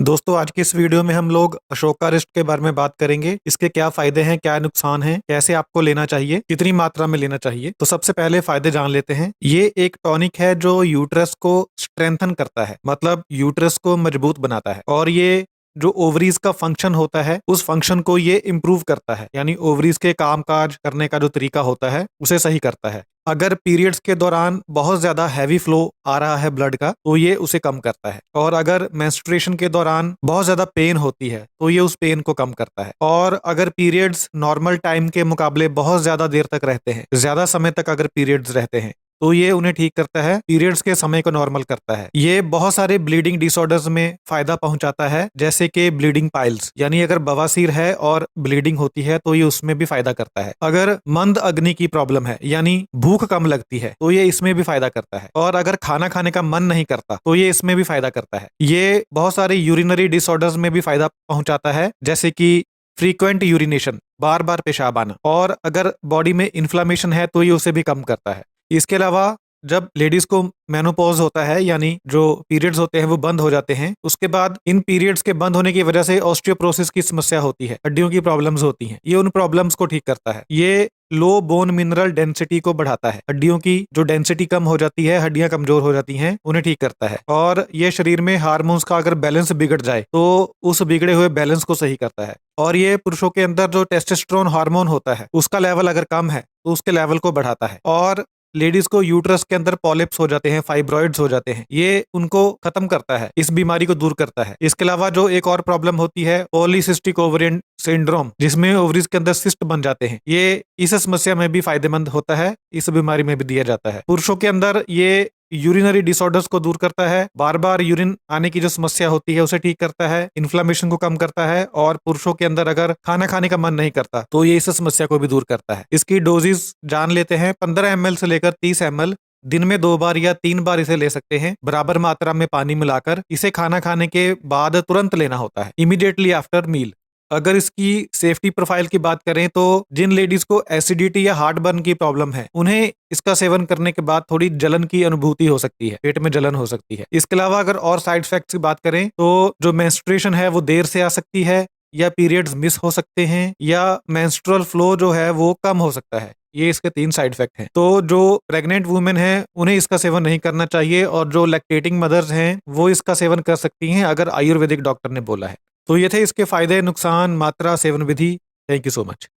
दोस्तों आज की इस वीडियो में हम लोग अशोकारिष्ट के बारे में बात करेंगे। इसके क्या फायदे हैं, क्या नुकसान हैं, कैसे आपको लेना चाहिए, कितनी मात्रा में लेना चाहिए। तो सबसे पहले फायदे जान लेते हैं। ये एक टॉनिक है जो यूट्रस को स्ट्रेंथन करता है, मतलब यूट्रस को मजबूत बनाता है। और ये जो ओवरीज का फंक्शन होता है उस फंक्शन को ये इम्प्रूव करता है, यानी ओवरीज के कामकाज करने का जो तरीका होता है उसे सही करता है। अगर पीरियड्स के दौरान बहुत ज्यादा हैवी फ्लो आ रहा है ब्लड का तो ये उसे कम करता है। और अगर मेंस्ट्रुएशन के दौरान बहुत ज्यादा पेन होती है तो ये उस पेन को कम करता है। और अगर पीरियड्स नॉर्मल टाइम के मुकाबले बहुत ज्यादा देर तक रहते हैं, ज्यादा समय तक अगर पीरियड्स रहते हैं तो ये उन्हें ठीक करता है, पीरियड्स के समय को नॉर्मल करता है। ये बहुत सारे ब्लीडिंग डिसऑर्डर्स में फायदा पहुंचाता है, जैसे कि ब्लीडिंग पाइल्स, यानी अगर बवासीर है और ब्लीडिंग होती है तो ये उसमें भी फायदा करता है। अगर मंद अग्नि की प्रॉब्लम है, यानी भूख कम लगती है, तो ये इसमें भी फायदा करता है। और अगर खाना खाने का मन नहीं करता तो ये इसमें भी फायदा करता है। ये बहुत सारे यूरिनरी डिसऑर्डर्स में भी फायदा पहुंचाता है, जैसे कि फ्रीक्वेंट यूरिनेशन, बार बार पेशाब आना। और अगर बॉडी में इन्फ्लामेशन है तो ये उसे भी कम करता है। इसके अलावा जब लेडीज को मेनोपॉज होता है, यानी जो पीरियड्स होते हैं वो बंद हो जाते हैं, उसके बाद इन पीरियड्स के बंद होने की वजह से ऑस्टियोप्रोसिस की समस्या होती है, हड्डियों की प्रॉब्लम्स होती हैं। ये उन प्रॉब्लम्स को ठीक करता है। ये लो बोन मिनरल डेंसिटी को बढ़ाता है, हड्डियों की जो डेंसिटी कम हो जाती है, हड्डियां कमजोर हो जाती हैं, उन्हें ठीक करता है। और ये शरीर में हार्मोन्स का अगर बैलेंस बिगड़ जाए तो उस बिगड़े हुए बैलेंस को सही करता है। और ये पुरुषों के अंदर जो टेस्टोस्टेरोन हार्मोन होता है उसका लेवल अगर कम है तो उसके लेवल को बढ़ाता है। और लेडीज को यूट्रस के अंदर पॉलिप्स हो जाते हैं, फाइब्रॉइड्स हो जाते हैं, ये उनको खत्म करता है, इस बीमारी को दूर करता है। इसके अलावा जो एक और प्रॉब्लम होती है पॉलीसिस्टिक ओवरियन सिंड्रोम, जिसमें ओवरीज के अंदर सिस्ट बन जाते हैं, ये इस समस्या में भी फायदेमंद होता है, इस बीमारी में भी दिया जाता है। पुरुषों के अंदर ये यूरिनरी डिसऑर्डर्स को दूर करता है, बार बार यूरिन आने की जो समस्या होती है उसे ठीक करता है, इन्फ्लामेशन को कम करता है। और पुरुषों के अंदर अगर खाना खाने का मन नहीं करता तो ये इस समस्या को भी दूर करता है। इसकी डोजेस जान लेते हैं। 15 ml से लेकर 30 ml, दिन में 2 बार या 3 बार इसे ले सकते हैं, बराबर मात्रा में पानी मिलाकर। इसे खाना खाने के बाद तुरंत लेना होता है, इमीडिएटली आफ्टर मील। अगर इसकी सेफ्टी प्रोफाइल की बात करें तो जिन लेडीज को एसिडिटी या हार्ट बर्न की प्रॉब्लम है उन्हें इसका सेवन करने के बाद थोड़ी जलन की अनुभूति हो सकती है, पेट में जलन हो सकती है। इसके अलावा अगर और साइड इफेक्ट्स की बात करें तो जो मेंस्ट्रुएशन है वो देर से आ सकती है, या पीरियड्स मिस हो सकते हैं, या मेंस्ट्रुअल फ्लो जो है वो कम हो सकता है। ये इसके 3 साइड इफेक्ट हैं। तो जो प्रेग्नेंट वुमेन है उन्हें इसका सेवन नहीं करना चाहिए, और जो लैक्टेटिंग मदर्स हैं वो इसका सेवन कर सकती हैं अगर आयुर्वेदिक डॉक्टर ने बोला है। तो ये थे इसके फायदे, नुकसान, मात्रा, seven Vidhi. Thank you so much.